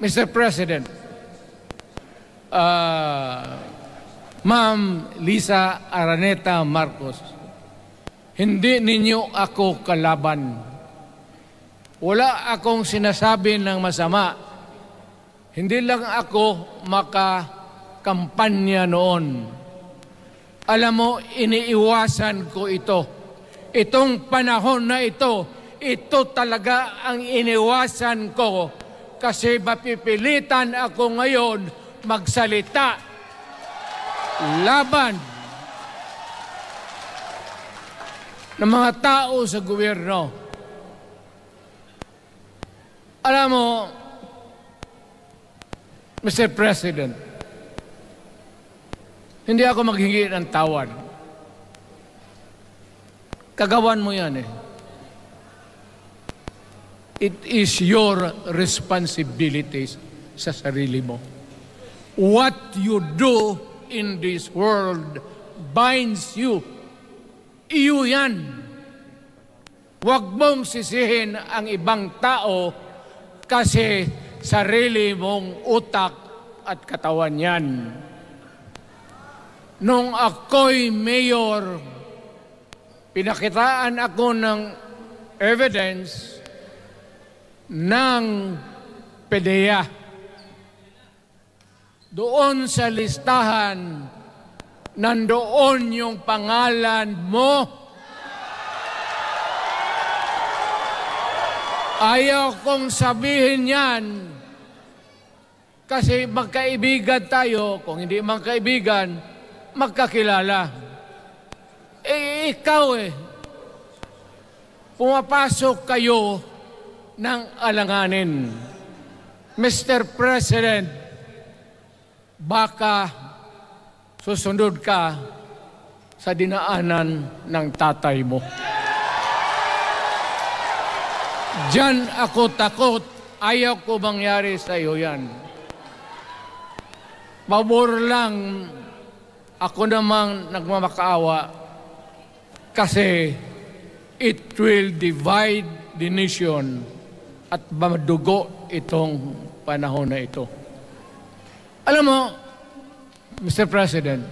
Mr. President, Ma'am Lisa Araneta Marcos, hindi ninyo ako kalaban. Wala akong sinasabi ng masama. Hindi lang ako makakampanya noon. Alam mo, iniiwasan ko ito. Itong panahon na ito talaga ang iniwasan ko kasi mapipilitan ako ngayon magsalita laban ng mga tao sa gobyerno. Alam mo, Mr. President, hindi ako maghingi ng tawad. Kagawan mo yan eh. It is your responsibilities sa sarili mo. What you do in this world binds you. Iyo yan. Huwag mong sisihin ang ibang tao kasi sarili mong utak at katawan yan. Nung ako'y mayor, pinakitaan ako ng evidence ng PDEA. Doon sa listahan, nandoon yung pangalan mo. Ayaw kong sabihin yan kasi magkaibigan tayo. Kung hindi magkaibigan, magkakilala. Ikaw pumapasok kayo ng alanganin. Mr. President, baka susunod ka sa dinaanan ng tatay mo. Diyan ako takot. Ayaw ko mangyari sa iyo yan. Pabor lang, ako namang nagmamakaawa kasi it will divide the nation at madugo itong panahon na ito. Alam mo, Mr. President,